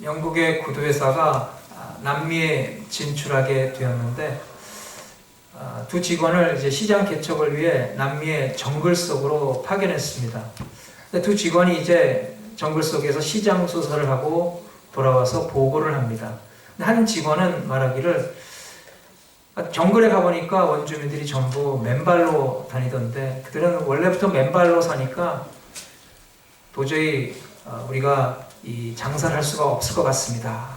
영국의 구두회사가 남미에 진출하게 되었는데 두 직원을 이제 시장 개척을 위해 남미의 정글 속으로 파견했습니다. 근데 두 직원이 이제 정글 속에서 시장 조사를 하고 돌아와서 보고를 합니다. 한 직원은 말하기를 정글에 가보니까 원주민들이 전부 맨발로 다니던데 그들은 원래부터 맨발로 사니까 도저히 우리가 이 장사를 할 수가 없을 것 같습니다.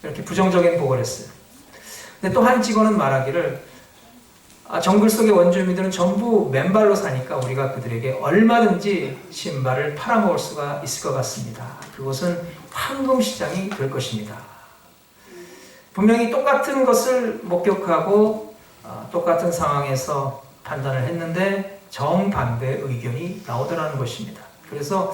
이렇게 부정적인 보고를 했어요. 근데 또 한 직원은 말하기를 정글 속의 원주민들은 전부 맨발로 사니까 우리가 그들에게 얼마든지 신발을 팔아먹을 수가 있을 것 같습니다. 그것은 황금시장이 될 것입니다. 분명히 똑같은 것을 목격하고 똑같은 상황에서 판단을 했는데 정반대의 의견이 나오더라는 것입니다. 그래서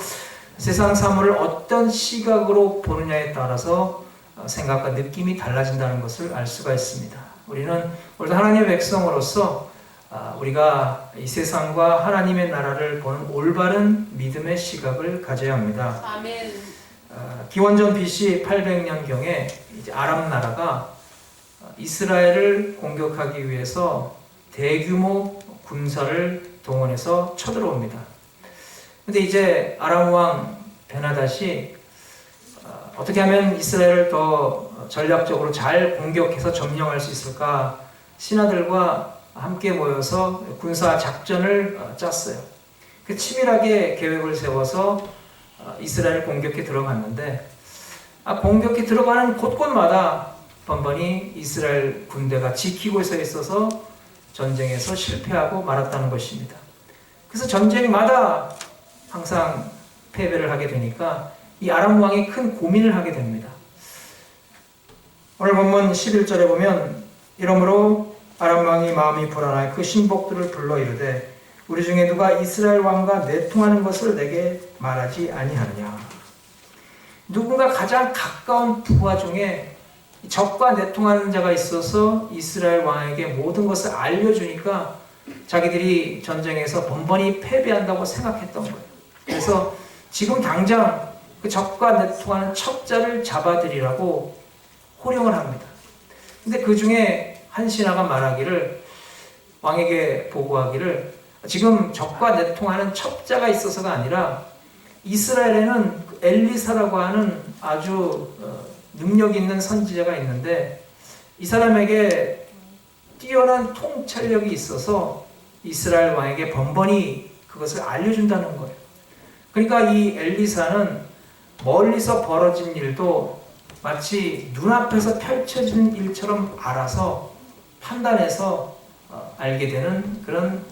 세상 사물을 어떤 시각으로 보느냐에 따라서 생각과 느낌이 달라진다는 것을 알 수가 있습니다. 우리는 오늘도 하나님의 백성으로서 우리가 이 세상과 하나님의 나라를 보는 올바른 믿음의 시각을 가져야 합니다. 아멘. 기원전 BC 800년경에 이제 아람 나라가 이스라엘을 공격하기 위해서 대규모 군사를 동원해서 쳐들어옵니다. 근데 이제 아람 왕 베나닷이 어떻게 하면 이스라엘을 더 전략적으로 잘 공격해서 점령할 수 있을까 신하들과 함께 모여서 군사 작전을 짰어요. 그 치밀하게 계획을 세워서 이스라엘 공격에 들어갔는데 공격에 들어가는 곳곳마다 번번이 이스라엘 군대가 지키고 서 있어서 전쟁에서 실패하고 말았다는 것입니다. 그래서 전쟁마다 항상 패배를 하게 되니까 이 아람 왕이 큰 고민을 하게 됩니다. 오늘 본문 11절에 보면 이러므로 아람 왕이 마음이 불안하여 그 신복들을 불러 이르되 우리 중에 누가 이스라엘 왕과 내통하는 것을 내게 말하지 아니하느냐. 누군가 가장 가까운 부하 중에 적과 내통하는 자가 있어서 이스라엘 왕에게 모든 것을 알려주니까 자기들이 전쟁에서 번번이 패배한다고 생각했던 거예요. 그래서 지금 당장 그 적과 내통하는 첩자를 잡아들이라고 호령을 합니다. 근데 그 중에 한 신하가 말하기를 왕에게 보고하기를 지금 적과 내통하는 첩자가 있어서가 아니라 이스라엘에는 엘리사라고 하는 아주 능력 있는 선지자가 있는데 이 사람에게 뛰어난 통찰력이 있어서 이스라엘 왕에게 번번이 그것을 알려준다는 거예요. 그러니까 이 엘리사는 멀리서 벌어진 일도 마치 눈앞에서 펼쳐진 일처럼 알아서 판단해서 알게 되는 그런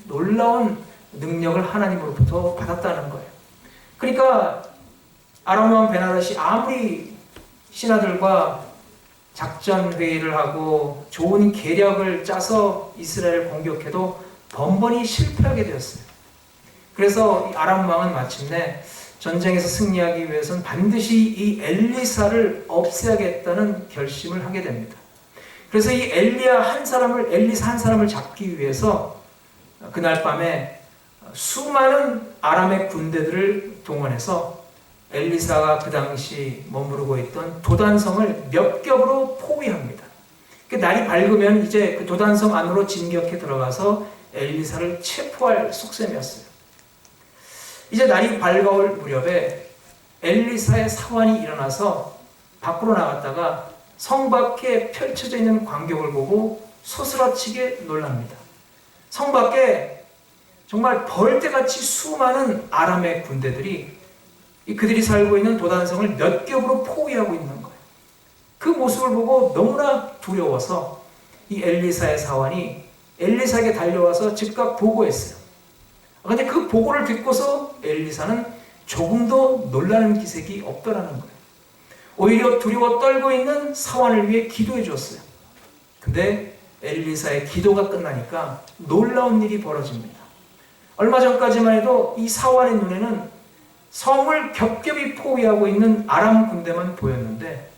놀라운 능력을 하나님으로부터 받았다는 거예요. 그러니까 아람 왕 베나닷이 아무리 신하들과 작전 회의를 하고 좋은 계략을 짜서 이스라엘을 공격해도 번번이 실패하게 되었어요. 그래서 아람 왕은 마침내 전쟁에서 승리하기 위해서는 반드시 이 엘리사를 없애야겠다는 결심을 하게 됩니다. 그래서 이 엘리사 한 사람을 잡기 위해서 그날 밤에 수많은 아람의 군대들을 동원해서 엘리사가 그 당시 머무르고 있던 도단성을 몇 겹으로 포위합니다. 날이 밝으면 이제 그 도단성 안으로 진격해 들어가서 엘리사를 체포할 속셈이었어요. 이제 날이 밝아올 무렵에 엘리사의 사환이 일어나서 밖으로 나갔다가 성 밖에 펼쳐져 있는 광경을 보고 소스라치게 놀랍니다. 성 밖에 정말 벌떼같이 수많은 아람의 군대들이 그들이 살고 있는 도단성을 몇 겹으로 포위하고 있는 거예요. 그 모습을 보고 너무나 두려워서 이 엘리사의 사환이 엘리사에게 달려와서 즉각 보고했어요. 그런데 그 보고를 듣고서 엘리사는 조금도 놀라는 기색이 없더라는 거예요. 오히려 두려워 떨고 있는 사환을 위해 기도해 주었어요. 근데 엘리사의 기도가 끝나니까 놀라운 일이 벌어집니다. 얼마 전까지만 해도 이 사환의 눈에는 성을 겹겹이 포위하고 있는 아람 군대만 보였는데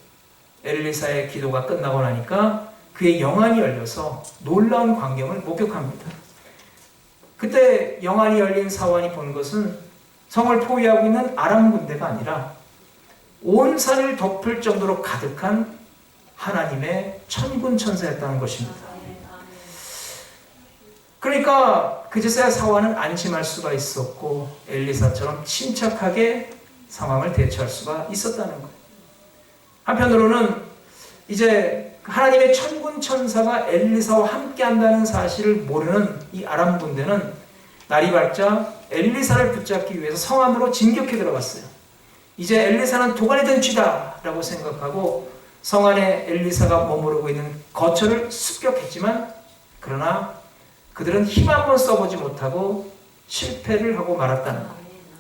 엘리사의 기도가 끝나고 나니까 그의 영안이 열려서 놀라운 광경을 목격합니다. 그때 영안이 열린 사환이 본 것은 성을 포위하고 있는 아람 군대가 아니라 온 산을 덮을 정도로 가득한 하나님의 천군 천사였다는 것입니다. 그러니까 그제서야 사환은 안심할 수가 있었고 엘리사처럼 침착하게 상황을 대처할 수가 있었다는 거예요. 한편으로는 이제 하나님의 천군 천사가 엘리사와 함께 한다는 사실을 모르는 이 아람 군대는 날이 밝자 엘리사를 붙잡기 위해서 성 안으로 진격해 들어갔어요. 이제 엘리사는 도관이 된 쥐다 라고 생각하고 성 안에 엘리사가 머무르고 있는 거처를 습격했지만 그러나 그들은 힘 한번 써보지 못하고 실패를 하고 말았다는 거예요.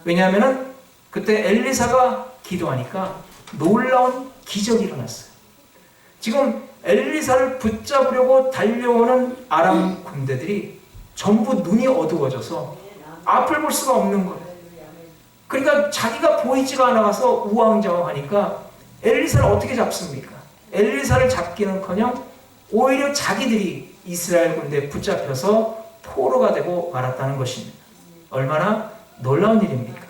왜냐하면 그때 엘리사가 기도하니까 놀라운 기적이 일어났어요. 지금 엘리사를 붙잡으려고 달려오는 아람 군대들이 전부 눈이 어두워져서 앞을 볼 수가 없는 거예요. 그러니까 자기가 보이지가 않아서 우왕좌왕하니까 엘리사를 어떻게 잡습니까? 엘리사를 잡기는커녕 오히려 자기들이 이스라엘 군대에 붙잡혀서 포로가 되고 말았다는 것입니다. 얼마나 놀라운 일입니까?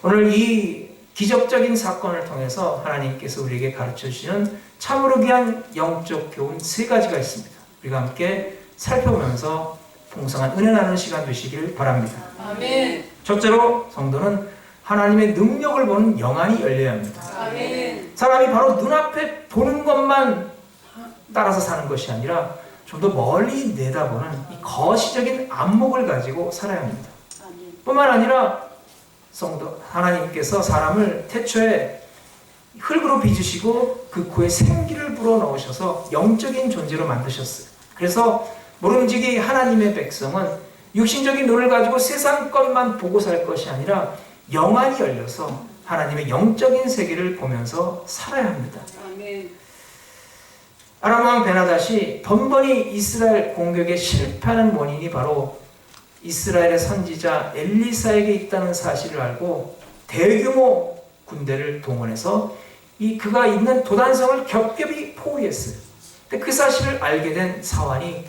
오늘 이 기적적인 사건을 통해서 하나님께서 우리에게 가르쳐 주시는 참으로 귀한 영적 교훈 3가지가 있습니다. 우리가 함께 살펴보면서 풍성한 은혜 나누는 시간 되시길 바랍니다. 아멘. 첫째로 성도는 하나님의 능력을 보는 영안이 열려야 합니다. 아멘. 사람이 바로 눈앞에 보는 것만 따라서 사는 것이 아니라 좀 더 멀리 내다보는 이 거시적인 안목을 가지고 살아야 합니다. 아멘. 뿐만 아니라 성도 하나님께서 사람을 태초에 흙으로 빚으시고 그 코에 생기를 불어넣으셔서 영적인 존재로 만드셨어요. 그래서 모름지기 하나님의 백성은 육신적인 눈을 가지고 세상 것만 보고 살 것이 아니라 영안이 열려서 하나님의 영적인 세계를 보면서 살아야 합니다. 아멘. 아람 왕 베나닷이 번번이 이스라엘 공격에 실패하는 원인이 바로 이스라엘의 선지자 엘리사에게 있다는 사실을 알고 대규모 군대를 동원해서 그가 있는 도단성을 겹겹이 포위했어요. 근데 그 사실을 알게 된 사환이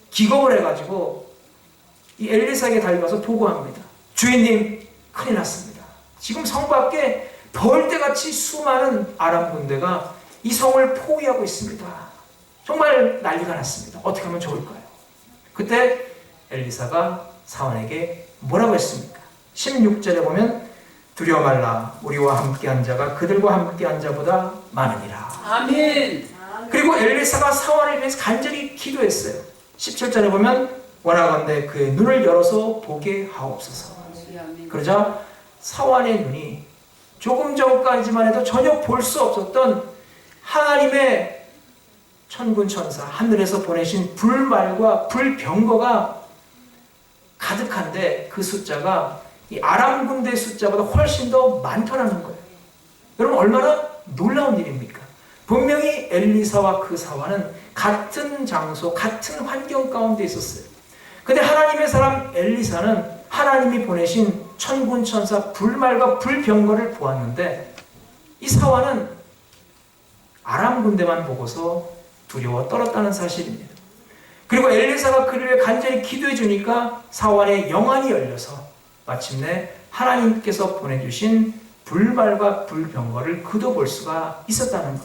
기겁을 해가지고 이 엘리사에게 달려가서 보고합니다. 주인님, 큰일 났습니다. 지금 성 밖에 벌떼같이 수많은 아람 군대가 이 성을 포위하고 있습니다. 정말 난리가 났습니다. 어떻게 하면 좋을까요? 그때 엘리사가 사환에게 뭐라고 했습니까? 16절에 보면 두려워 말라. 우리와 함께한 자가 그들과 함께한 자보다 많으니라. 아멘. 그리고 엘리사가 사환을 위해서 간절히 기도했어요. 17절에 보면 원하건대 그의 눈을 열어서 보게 하옵소서. 그러자 사환의 눈이 조금 전까지만 해도 전혀 볼 수 없었던 하나님의 천군 천사 하늘에서 보내신 불말과 불병거가 가득한데 그 숫자가 이 아람 군대 숫자보다 훨씬 더 많더라는 거예요. 여러분 얼마나 놀라운 일입니까? 분명히 엘리사와 그 사환은 같은 장소, 같은 환경 가운데 있었어요. 근데 하나님의 사람 엘리사는 하나님이 보내신 천군 천사 불말과 불병거를 보았는데 이 사환은 아람 군대만 보고서 두려워 떨었다는 사실입니다. 그리고 엘리사가 그를 위해 간절히 기도해 주니까 사환의 영안이 열려서 마침내 하나님께서 보내주신 불말과 불병거를 그도 볼 수가 있었다는 것.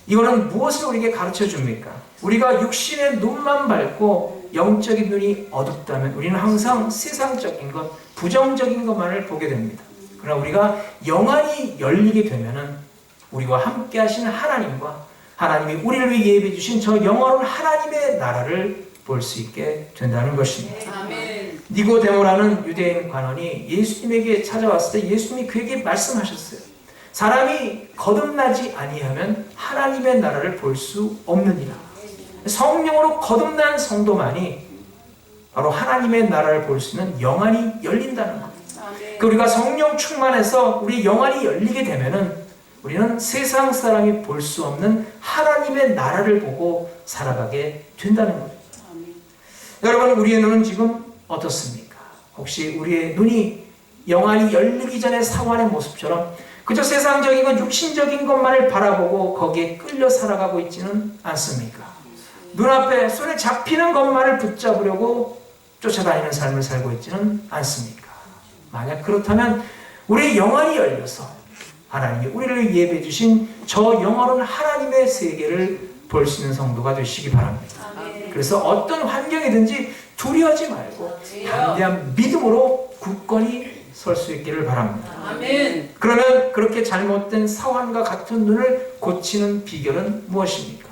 이거는 무엇을 우리에게 가르쳐 줍니까? 우리가 육신의 눈만 밝고 영적인 눈이 어둡다면 우리는 항상 세상적인 것, 부정적인 것만을 보게 됩니다. 그러나 우리가 영안이 열리게 되면은 우리와 함께 하시는 하나님과 하나님이 우리를 위해 예비해 주신 저 영원한 하나님의 나라를 볼 수 있게 된다는 것입니다. 아멘. 니고데모라는 유대인 관원이 예수님에게 찾아왔을 때 예수님이 그에게 말씀하셨어요. 사람이 거듭나지 아니하면 하나님의 나라를 볼 수 없느니라. 성령으로 거듭난 성도만이 바로 하나님의 나라를 볼 수 있는 영안이 열린다는 것. 우리가 성령 충만해서 우리 영안이 열리게 되면은 우리는 세상 사람이 볼 수 없는 하나님의 나라를 보고 살아가게 된다는 거예요. 여러분 우리의 눈은 지금 어떻습니까? 혹시 우리의 눈이 영안이 열리기 전에 사환의 모습처럼 그저 세상적인 것, 육신적인 것만을 바라보고 거기에 끌려 살아가고 있지는 않습니까? 눈앞에 손에 잡히는 것만을 붙잡으려고 쫓아다니는 삶을 살고 있지는 않습니까? 만약 그렇다면 우리의 영안이 열려서 하나님이 우리를 예배해 주신 저 영원한 하나님의 세계를 볼 수 있는 성도가 되시기 바랍니다. 아멘. 그래서 어떤 환경이든지 두려워하지 말고 담대한 믿음으로 굳건히 설 수 있기를 바랍니다. 아멘. 그러면 그렇게 잘못된 사환과 같은 눈을 고치는 비결은 무엇입니까?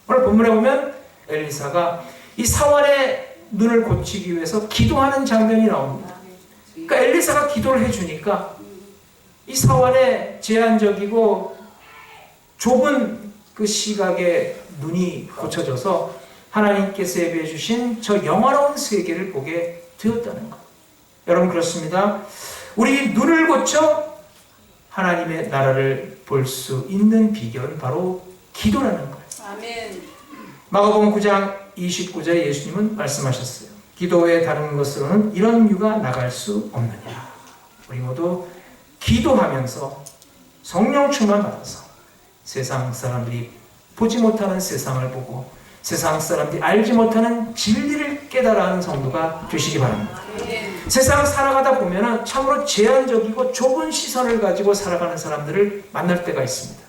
오늘 본문에 보면 엘리사가 이 사환의 눈을 고치기 위해서 기도하는 장면이 나옵니다. 그러니까 엘리사가 기도를 해주니까 이 사환의 제한적이고 좁은 그 시각의 눈이 고쳐져서 하나님께서 예배해 주신 저 영화로운 세계를 보게 되었다는 것. 여러분 그렇습니다. 우리 눈을 고쳐 하나님의 나라를 볼 수 있는 비결은 바로 기도라는 거예요. 아멘. 마가복음 9장 29절에 예수님은 말씀하셨어요. 기도 외에 다른 것으로는 이런 유가 나갈 수 없느냐. 우리 모두 기도하면서 성령 충만 받아서 세상 사람들이 보지 못하는 세상을 보고 세상 사람들이 알지 못하는 진리를 깨달아 하는 성도가 되시기 바랍니다. 아멘. 세상 살아가다 보면 참으로 제한적이고 좁은 시선을 가지고 살아가는 사람들을 만날 때가 있습니다.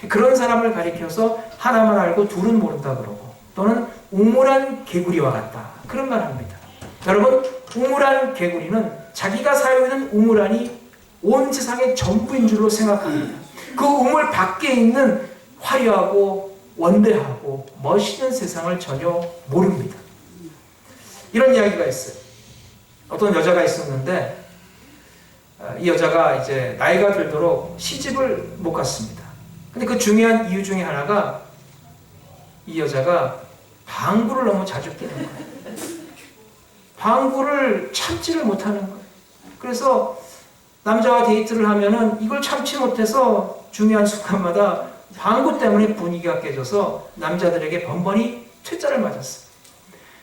그런 사람을 가리켜서 하나만 알고 둘은 모른다 그러고 또는 우물한 개구리와 같다 그런 말 합니다. 여러분 우물한 개구리는 자기가 살고 있는 우물 안이 온 세상의 전부인 줄로 생각합니다. 그 우물 밖에 있는 화려하고 원대하고 멋있는 세상을 전혀 모릅니다. 이런 이야기가 있어요. 어떤 여자가 있었는데 이 여자가 이제 나이가 들도록 시집을 못 갔습니다. 근데 그 중요한 이유 중에 하나가 이 여자가 방구를 너무 자주 끼는 거예요. 방구를 참지를 못하는 거예요. 그래서 남자와 데이트를 하면은 이걸 참지 못해서 중요한 순간마다 방구 때문에 분위기가 깨져서 남자들에게 번번이 퇴짜를 맞았어요.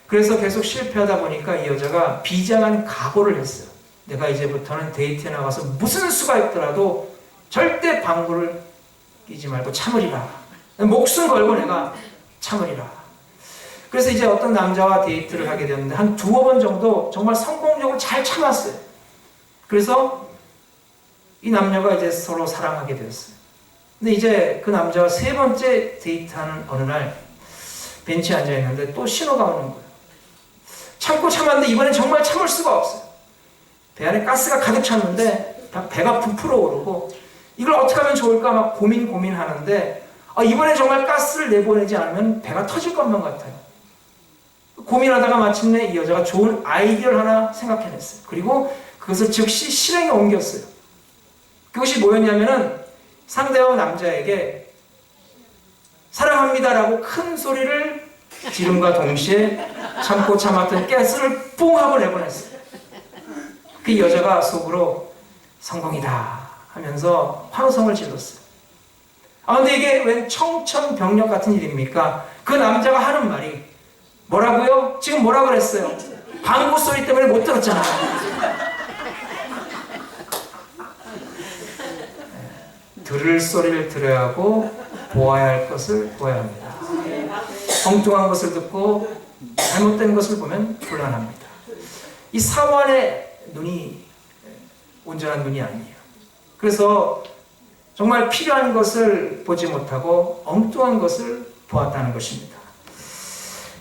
그래서 계속 실패하다 보니까 이 여자가 비장한 각오를 했어요. 내가 이제부터는 데이트에 나가서 무슨 수가 있더라도 절대 방구를 끼지 말고 참으리라. 목숨 걸고 내가 참으리라. 그래서 이제 어떤 남자와 데이트를 하게 되었는데 한 두어 번 정도 정말 성공적으로 잘 참았어요. 그래서 이 남녀가 이제 서로 사랑하게 되었어요. 근데 이제 그 남자와 세 번째 데이트하는 어느 날 벤치에 앉아 있는데 또 신호가 오는 거예요. 참고 참았는데 이번엔 정말 참을 수가 없어요. 배 안에 가스가 가득 찼는데 배가 부풀어 오르고 이걸 어떻게 하면 좋을까 막 고민하는데 이번에 정말 가스를 내보내지 않으면 배가 터질 것만 같아요. 고민하다가 마침내 이 여자가 좋은 아이디어를 하나 생각해냈어요. 그리고 그것을 즉시 실행에 옮겼어요. 그것이 뭐였냐면은 상대방 남자에게 사랑합니다라고 큰 소리를 지름과 동시에 참고 참았던 가스를 뿡 하고 내보냈어요. 그 여자가 속으로 성공이다 하면서 환호성을 질렀어요. 근데 이게 웬 청천벽력 같은 일입니까? 그 남자가 하는 말이 뭐라고요? 지금 뭐라 그랬어요? 방구 소리 때문에 못 들었잖아. 들을 소리를 들어야 하고 보아야 할 것을 보아야 합니다. 엉뚱한 것을 듣고 잘못된 것을 보면 곤란합니다. 이 사환의 눈이 온전한 눈이 아니에요. 그래서 정말 필요한 것을 보지 못하고 엉뚱한 것을 보았다는 것입니다.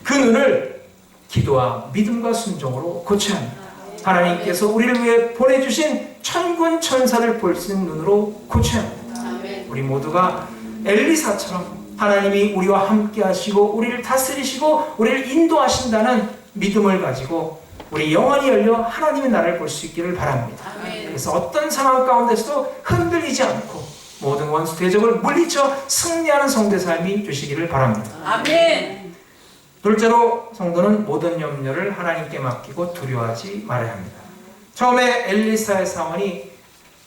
그 눈을 기도와 믿음과 순종으로 고쳐야 합니다. 하나님께서 우리를 위해 보내주신 천군 천사를 볼 수 있는 눈으로 고쳐야 합니다. 우리 모두가 엘리사처럼 하나님이 우리와 함께 하시고 우리를 다스리시고 우리를 인도하신다는 믿음을 가지고 우리 영혼이 열려 하나님의 나라를 볼 수 있기를 바랍니다. 그래서 어떤 상황 가운데서도 흔들리지 않고 모든 원수 대적을 물리쳐 승리하는 성도의 삶이 되시기를 바랍니다. 아멘. 둘째로 성도는 모든 염려를 하나님께 맡기고 두려워하지 말아야 합니다. 처음에 엘리사의 상황이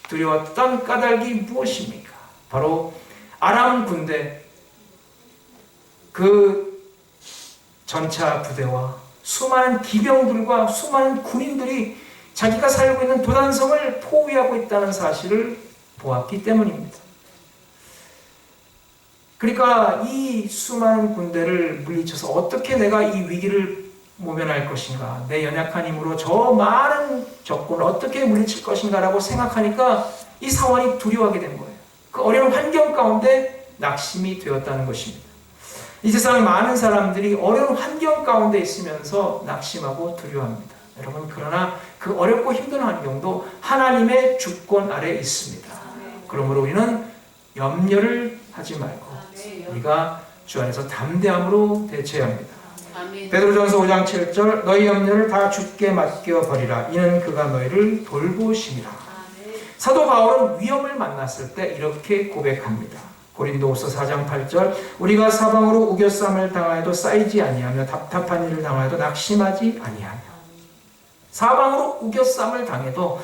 두려웠던 까닭이 무엇입니까? 바로 아람 군대 그 전차 부대와 수많은 기병들과 수많은 군인들이 자기가 살고 있는 도단성을 포위하고 있다는 사실을 보았기 때문입니다. 그러니까 이 수많은 군대를 물리쳐서 어떻게 내가 이 위기를 모면할 것인가, 내 연약한 힘으로 저 많은 적군을 어떻게 물리칠 것인가 라고 생각하니까 이 사원이 두려워하게 된 거예요. 그 어려운 환경 가운데 낙심이 되었다는 것입니다. 이 세상에 많은 사람들이 어려운 환경 가운데 있으면서 낙심하고 두려워합니다. 여러분, 그러나 그 어렵고 힘든 환경도 하나님의 주권 아래 있습니다. 그러므로 우리는 염려를 하지 말고 우리가 주 안에서 담대함으로 대처해야 합니다. 베드로전서 5장 7절 너희 염려를 다 주께 맡겨버리라. 이는 그가 너희를 돌보심이라. 사도 바울은 위험을 만났을 때 이렇게 고백합니다. 고린도후서 4장 8절 우리가 사방으로 우겨쌈을 당하여도 쌓이지 아니하며 답답한 일을 당하여도 낙심하지 아니하며. 사방으로 우겨쌈을 당해도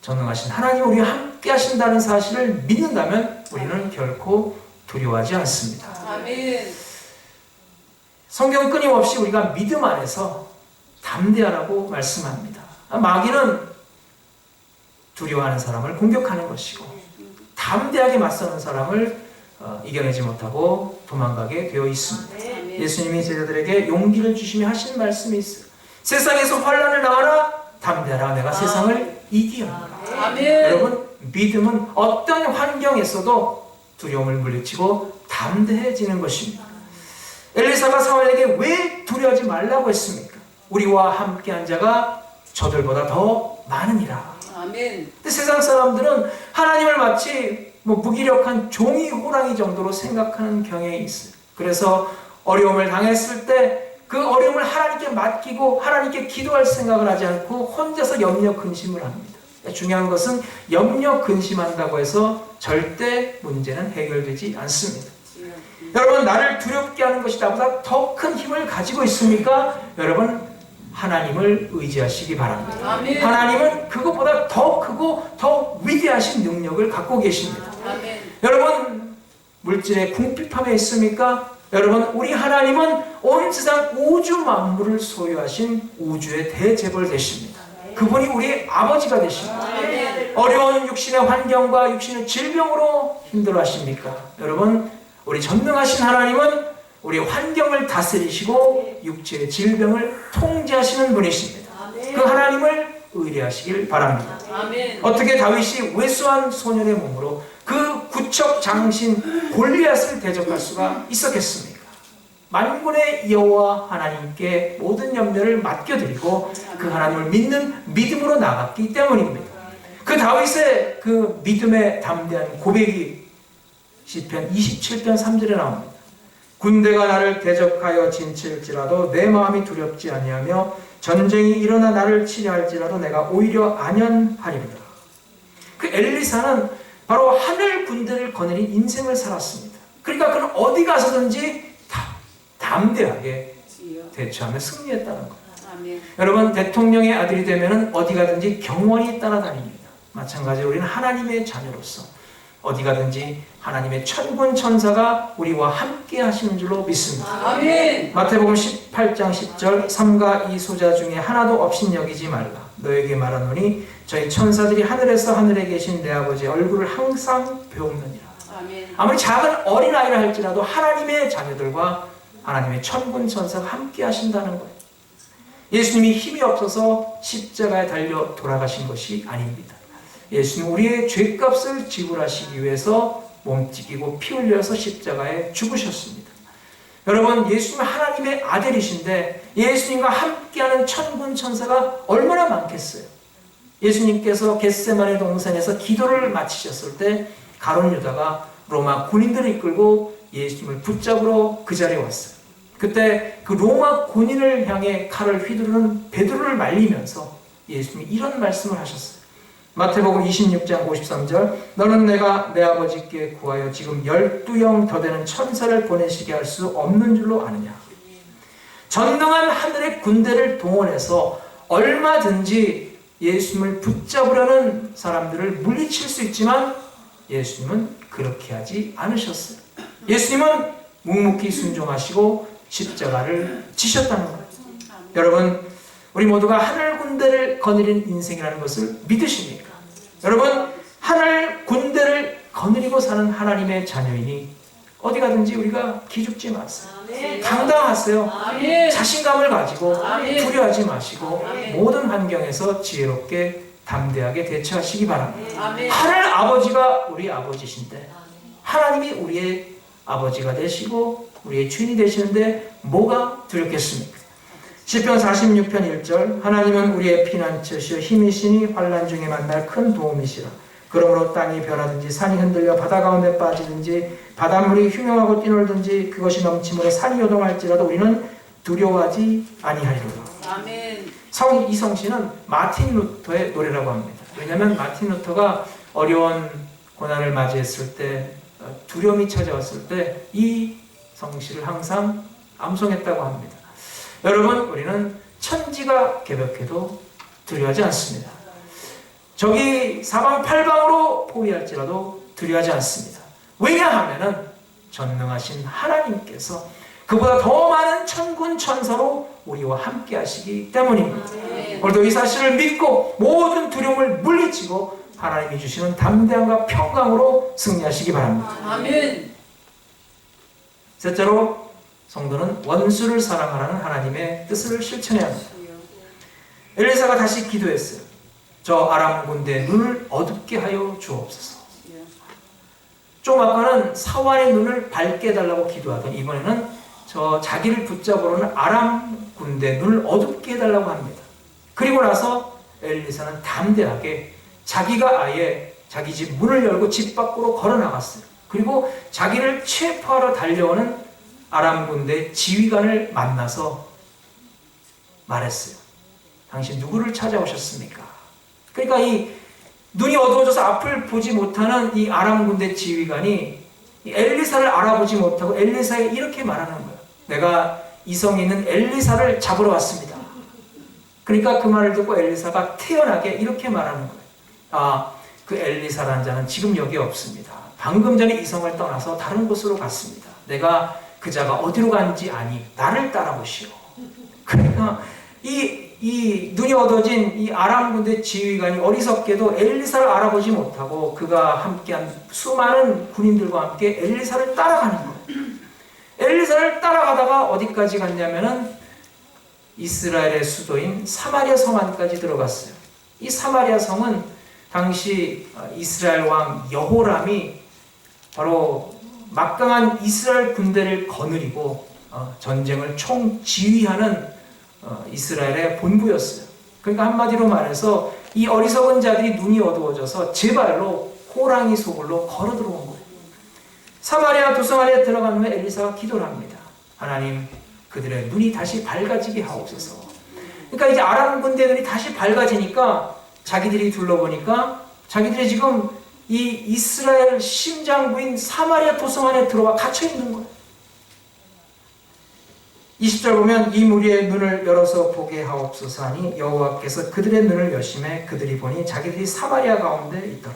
전능하신 하나님 우리와 함께 하신다는 사실을 믿는다면 우리는 결코 두려워하지 않습니다. 아멘. 성경은 끊임없이 우리가 믿음 안에서 담대하라고 말씀합니다. 마귀는 두려워하는 사람을 공격하는 것이고 담대하게 맞서는 사람을 이겨내지 못하고 도망가게 되어 있습니다. 예수님이 제자들에게 용기를 주시며 하신 말씀이 있어요. 세상에서 환난을 당하라 담대하라 내가 세상을 이기리라. 여러분, 믿음은 어떤 환경에서도 두려움을 물리치고 담대해지는 것입니다. 엘리사가 사울에게 왜 두려워하지 말라고 했습니까? 우리와 함께한 자가 저들보다 더 많으니라. 아멘. 근데 세상 사람들은 하나님을 마치 무기력한 종이 호랑이 정도로 생각하는 경향이 있어요. 그래서 어려움을 당했을 때 그 어려움을 하나님께 맡기고 하나님께 기도할 생각을 하지 않고 혼자서 염려 근심을 합니다. 중요한 것은 염려 근심한다고 해서 절대 문제는 해결되지 않습니다. 여러분, 나를 두렵게 하는 것이 나보다 더 큰 힘을 가지고 있습니까? 여러분, 하나님을 의지하시기 바랍니다. 아멘. 하나님은 그것보다 더 크고 더 위대하신 능력을 갖고 계십니다. 아멘. 여러분, 물질의 궁핍함에 있습니까? 여러분, 우리 하나님은 온 세상 우주 만물을 소유하신 우주의 대재벌 되십니다. 그분이 우리의 아버지가 되십니다. 아멘. 어려운 육신의 환경과 육신의 질병으로 힘들어하십니까? 여러분, 우리 전능하신 하나님은 우리 환경을 다스리시고 육체의 질병을 통제하시는 분이십니다. 그 하나님을 의뢰하시길 바랍니다. 아멘. 어떻게 다윗이 왜소한 소년의 몸으로 그 구척 장신 골리앗을 대적할 수가 있었겠습니까? 만군의 여호와 하나님께 모든 염려를 맡겨드리고 그 하나님을 믿는 믿음으로 나갔기 때문입니다. 그 다윗의 그 믿음의 담대한 고백이 시편 27편 3절에 나옵니다. 군대가 나를 대적하여 진칠지라도 내 마음이 두렵지 아니하며 전쟁이 일어나 나를 치려할지라도 내가 오히려 안연하리로다. 그 엘리사는 바로 하늘 군대를 거느린 인생을 살았습니다. 그러니까 그는 어디 가서든지 담대하게 대처하며 승리했다는 겁니다. 아멘. 여러분, 대통령의 아들이 되면 어디 가든지 경원이 따라다닙니다. 마찬가지로 우리는 하나님의 자녀로서 어디 가든지 하나님의 천군 천사가 우리와 함께 하시는 줄로 믿습니다. 아멘. 마태복음 18장 10절 삼가 이 소자 중에 하나도 없인 여기지 말라. 너에게 말하노니 저희 천사들이 하늘에서 하늘에 계신 내 아버지의 얼굴을 항상 배우느니라. 아멘. 아무리 작은 어린아이라 할지라도 하나님의 자녀들과 하나님의 천군 천사가 함께 하신다는 거예요. 예수님이 힘이 없어서 십자가에 달려 돌아가신 것이 아닙니다. 예수님은 우리의 죄값을 지불하시기 위해서 몸찢기고 피 흘려서 십자가에 죽으셨습니다. 여러분, 예수님은 하나님의 아들이신데 예수님과 함께하는 천군 천사가 얼마나 많겠어요. 예수님께서 겟세마네 동산에서 기도를 마치셨을 때 가룟 유다가 로마 군인들을 이끌고 예수님을 붙잡으러 그 자리에 왔어요. 그때 그 로마 군인을 향해 칼을 휘두르는 베드로를 말리면서 예수님이 이런 말씀을 하셨어요. 마태복음 26장 53절 너는 내가 내 아버지께 구하여 지금 12영 더 되는 천사를 보내시게 할 수 없는 줄로 아느냐. 전능한 하늘의 군대를 동원해서 얼마든지 예수님을 붙잡으려는 사람들을 물리칠 수 있지만 예수님은 그렇게 하지 않으셨어요. 예수님은 묵묵히 순종하시고 십자가를 지셨다는 거예요. 여러분, 우리 모두가 하늘 군대를 거느린 인생이라는 것을 믿으십니까? 여러분, 하늘 군대를 거느리고 사는 하나님의 자녀이니 어디 가든지 우리가 기죽지 마세요. 당당하세요. 자신감을 가지고 두려워하지 마시고 모든 환경에서 지혜롭게 담대하게 대처하시기 바랍니다. 아멘. 하늘 아버지가 우리 아버지신데 하나님이 우리의 아버지가 되시고 우리의 주인이 되시는데 뭐가 두렵겠습니까? 시편 46편 1절 하나님은 우리의 피난처시여 힘이시니 환난 중에 만날 큰 도움이시라. 그러므로 땅이 변하든지 산이 흔들려 바다 가운데 빠지든지 바닷물이 흉용하고 뛰놀든지 그것이 넘침으로 산이 요동할지라도 우리는 두려워하지 아니하리로다. 아멘. 이 성시는 마틴 루터의 노래라고 합니다. 왜냐하면 마틴 루터가 어려운 고난을 맞이했을 때 두려움이 찾아왔을 때 이 성시를 항상 암송했다고 합니다. 여러분, 우리는 천지가 개벽해도 두려워하지 않습니다. 적이 사방팔방으로 포위할지라도 두려워하지 않습니다. 왜냐하면 전능하신 하나님께서 그보다 더 많은 천군 천사로 우리와 함께 하시기 때문입니다. 오늘도 이 사실을 믿고 모든 두려움을 물리치고 하나님이 주시는 담대함과 평강으로 승리하시기 바랍니다. 아멘. 셋째로 성도는 원수를 사랑하라는 하나님의 뜻을 실천해야 합니다. 엘리사가 다시 기도했어요. 저 아람 군대의 눈을 어둡게 하여 주옵소서. 좀 아까는 사환의 눈을 밝게 해달라고 기도하더니 이번에는 저 자기를 붙잡으러는 아람 군대 눈을 어둡게 해달라고 합니다. 그리고 나서 엘리사는 담대하게 자기가 아예 자기 집 문을 열고 집 밖으로 걸어 나갔어요. 그리고 자기를 체포하러 달려오는 아람 군대 지휘관을 만나서 말했어요. 당신 누구를 찾아오셨습니까? 그러니까 이 눈이 어두워져서 앞을 보지 못하는 이 아람 군대 지휘관이 엘리사를 알아보지 못하고 엘리사에게 이렇게 말하는 거예요. 내가 이성에 있는 엘리사를 잡으러 왔습니다. 그러니까 그 말을 듣고 엘리사가 태연하게 이렇게 말하는 거예요. 아, 그 엘리사라는 자는 지금 여기 없습니다. 방금 전에 이성을 떠나서 다른 곳으로 갔습니다. 내가 그 자가 어디로 간지 아니 나를 따라오시오. 그러니까 이 눈이 어두워진 이 아람 군대 지휘관이 어리석게도 엘리사를 알아보지 못하고 그가 함께한 수많은 군인들과 함께 엘리사를 따라가는 거예요. 엘리사를 따라가다가 어디까지 갔냐면은 이스라엘의 수도인 사마리아 성 안까지 들어갔어요. 이 사마리아 성은 당시 이스라엘 왕 여호람이 바로 막강한 이스라엘 군대를 거느리고 전쟁을 총지휘하는 이스라엘의 본부였어요. 그러니까 한마디로 말해서 이 어리석은 자들이 눈이 어두워져서 제 발로 호랑이 소굴로 걸어 들어온 거예요. 사마리아 도성 안에 들어간 후에 엘리사가 기도를 합니다. 하나님, 그들의 눈이 다시 밝아지게 하옵소서. 그러니까 이제 아람 군대 눈이 다시 밝아지니까 자기들이 둘러보니까 자기들이 지금 이 이스라엘 심장부인 사마리아 도성 안에 들어와 갇혀 있는 거예요. 20절 보면 이 무리의 눈을 열어서 보게 하옵소서 하니 여호와께서 그들의 눈을 여심해 그들이 보니 자기들이 사마리아 가운데 있더라.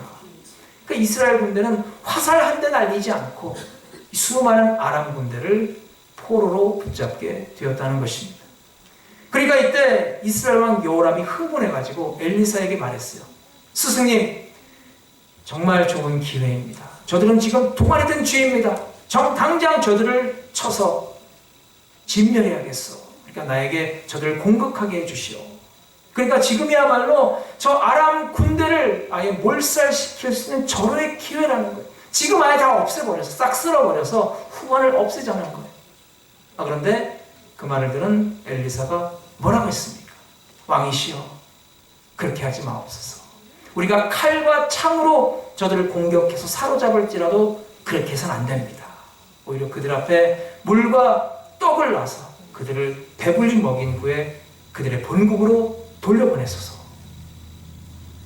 그 이스라엘 군대는 화살 한 대 날리지 않고 수많은 아람 군대를 포로로 붙잡게 되었다는 것입니다. 그러니까 이때 이스라엘 왕 여호람이 흥분해가지고 엘리사에게 말했어요. 스승님, 정말 좋은 기회입니다. 저들은 지금 도관에 든 쥐입니다. 당장 저들을 쳐서 진멸해야겠어. 그러니까 나에게 저들을 공격하게 해주시오. 그러니까 지금이야말로 저 아람 군대를 아예 몰살시킬 수 있는 절호의 기회라는 거예요. 지금 아예 다 없애버려서 싹 쓸어버려서 후반을 없애자는 거예요. 그런데 그 말을 들은 엘리사가 뭐라고 했습니까? 왕이시여, 그렇게 하지 마옵소서. 우리가 칼과 창으로 저들을 공격해서 사로잡을지라도 그렇게 해서는 안 됩니다. 오히려 그들 앞에 물과 떡을 놔서 그들을 배불리 먹인 후에 그들의 본국으로 돌려보내소서.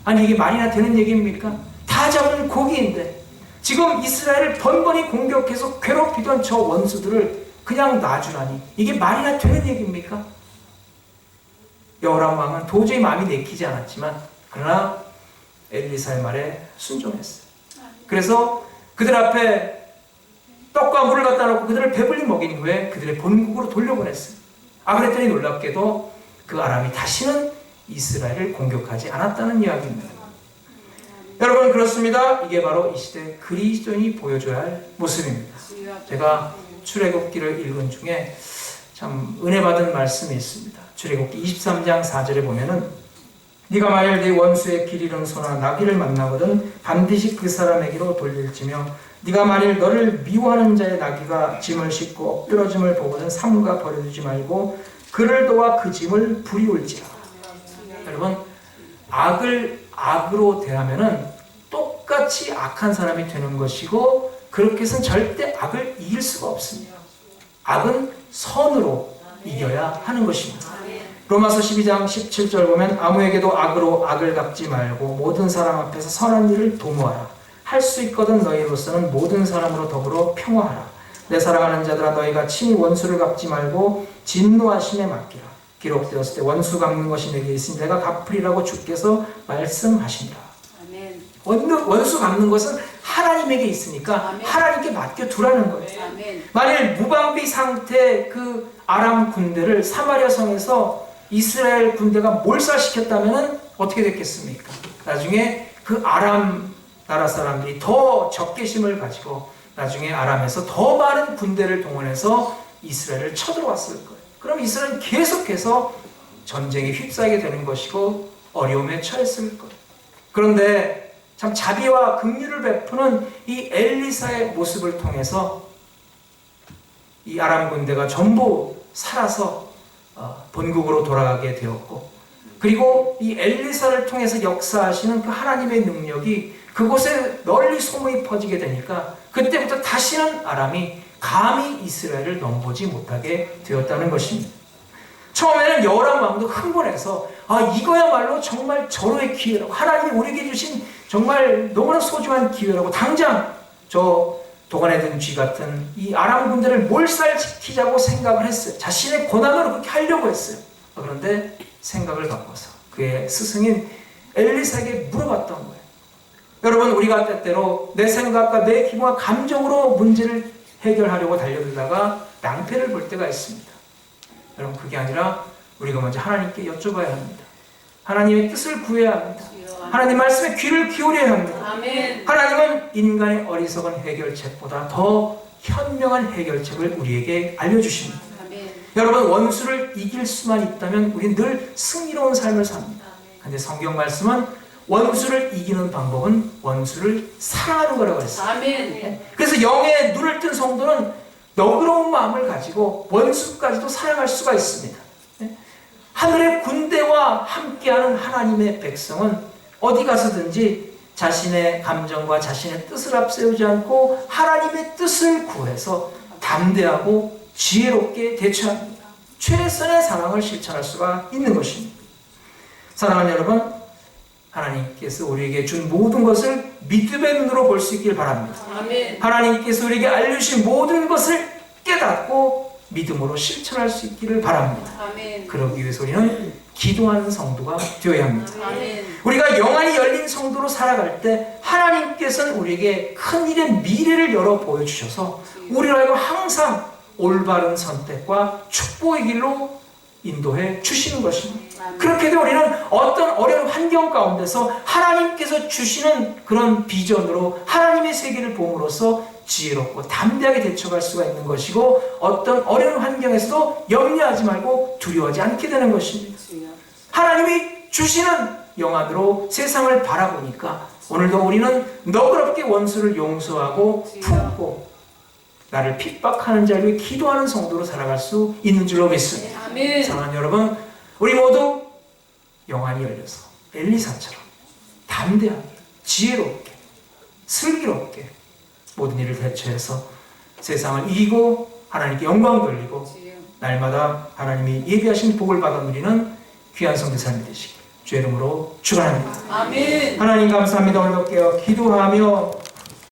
아니, 이게 말이나 되는 얘기입니까? 다 잡은 고기인데 지금 이스라엘을 번번이 공격해서 괴롭히던 저 원수들을 그냥 놔주라니 이게 말이나 되는 얘기입니까? 여호람 왕은 도저히 마음이 내키지 않았지만 그러나 엘리사의 말에 순종했어요. 그래서 그들 앞에 떡과 물을 갖다 놓고 그들을 배불리 먹인 후에 그들의 본국으로 돌려보냈어요. 그랬더니 놀랍게도 그 아람이 다시는 이스라엘을 공격하지 않았다는 이야기입니다. 여러분, 그렇습니다. 이게 바로 이 시대 그리스도인이 보여줘야 할 모습입니다. 제가 출애굽기를 읽은 중에 참 은혜 받은 말씀이 있습니다. 출애굽기 23장 4절에 보면은 네가 만일 네 원수의 길 잃은 소나 나귀를 만나거든 반드시 그 사람에게로 돌릴지며 네가 만일 너를 미워하는 자의 나귀가 짐을 싣고 엎드러짐을 보거든 삼가 버려두지 말고 그를 도와 그 짐을 부리울지라. 여러분, 악을 악으로 대하면은 똑같이 악한 사람이 되는 것이고 그렇게 해서는 절대 악을 이길 수가 없습니다. 악은 선으로 이겨야 하는 것입니다. 로마서 12장 17절 보면 아무에게도 악으로 악을 갚지 말고 모든 사람 앞에서 선한 일을 도모하라. 할 수 있거든 너희로서는 모든 사람으로 더불어 평화하라. 내 사랑하는 자들아 너희가 친히 원수를 갚지 말고 진노하심에 맡기라. 기록되었을 때 원수 갚는 것이 내게 있으니 내가 갚으리라고 주께서 말씀하시니라. 아멘. 원수 갚는 것은 하나님에게 있으니까 아멘. 하나님께 맡겨두라는 거예요. 아멘. 만일 무방비 상태 그 아람 군대를 사마리아 성에서 이스라엘 군대가 몰살시켰다면 어떻게 됐겠습니까? 나중에 그 아람 나라 사람들이 더 적개심을 가지고 나중에 아람에서 더 많은 군대를 동원해서 이스라엘을 쳐들어왔을 거예요. 그럼 이스라엘은 계속해서 전쟁에 휩싸이게 되는 것이고 어려움에 처했을 거예요. 그런데 참 자비와 긍휼을 베푸는 이 엘리사의 모습을 통해서 이 아람 군대가 전부 살아서 본국으로 돌아가게 되었고, 그리고 이 엘리사를 통해서 역사하시는 그 하나님의 능력이 그곳에 널리 소문이 퍼지게 되니까 그때부터 다시는 아람이 감히 이스라엘을 넘보지 못하게 되었다는 것입니다. 처음에는 여호람 왕도 흥분해서 이거야말로 정말 절호의 기회라고, 하나님이 우리에게 주신 정말 너무나 소중한 기회라고 당장 저 도관에 든 쥐 같은 이 아람 군대를 몰살시키자고 생각을 했어요. 자신의 고난으로 그렇게 하려고 했어요. 그런데 생각을 바꿔서 그의 스승인 엘리사에게 물어봤던 거예요. 여러분, 우리가 때때로 내 생각과 내 기분과 감정으로 문제를 해결하려고 달려들다가 낭패를 볼 때가 있습니다. 여러분, 그게 아니라 우리가 먼저 하나님께 여쭤봐야 합니다. 하나님의 뜻을 구해야 합니다. 하나님 말씀에 귀를 기울여야 합니다. 아멘. 하나님은 인간의 어리석은 해결책보다 더 현명한 해결책을 우리에게 알려주십니다. 아멘. 여러분, 원수를 이길 수만 있다면 우리는 늘 승리로운 삶을 삽니다. 그런데 성경 말씀은 원수를 이기는 방법은 원수를 사랑하는 거라고 했어요. 아멘. 그래서 영에 눈을 뜬 성도는 너그러운 마음을 가지고 원수까지도 사랑할 수가 있습니다. 하늘의 군대와 함께하는 하나님의 백성은 어디 가서든지 자신의 감정과 자신의 뜻을 앞세우지 않고 하나님의 뜻을 구해서 담대하고 지혜롭게 대처합니다. 최선의 사랑을 실천할 수가 있는 것입니다. 사랑하는 여러분, 하나님께서 우리에게 준 모든 것을 믿음의 눈으로 볼 수 있길 바랍니다. 아멘. 하나님께서 우리에게 알려주신 모든 것을 깨닫고 믿음으로 실천할 수 있기를 바랍니다. 아멘. 그러기 위해서 우리는 기도하는 성도가 되어야 합니다. 아멘. 우리가 영안이 열린 성도로 살아갈 때 하나님께서는 우리에게 큰일의 미래를 열어 보여주셔서 우리로 하여금 항상 올바른 선택과 축복의 길로 인도해 주시는 것입니다. 그렇게 되면 우리는 어떤 어려운 환경 가운데서 하나님께서 주시는 그런 비전으로 하나님의 세계를 봄으로써 지혜롭고 담대하게 대처할 수가 있는 것이고, 어떤 어려운 환경에서도 염려하지 말고 두려워하지 않게 되는 것입니다. 하나님이 주시는 영안으로 세상을 바라보니까 오늘도 우리는 너그럽게 원수를 용서하고 품고 나를 핍박하는 자를 위해 기도하는 성도로 살아갈 수 있는 줄로 믿습니다. 아멘. 사랑하는 여러분, 우리 모두 영안이 열려서 엘리사처럼 담대하게, 지혜롭게, 슬기롭게 모든 일을 대처해서 세상을 이기고 하나님께 영광 돌리고 날마다 하나님이 예비하신 복을 받아 누리는 귀한 성도 삶이 되시길 주의 이름으로 축원합니다. 아멘. 하나님 감사합니다. 오늘도 깨어 기도하며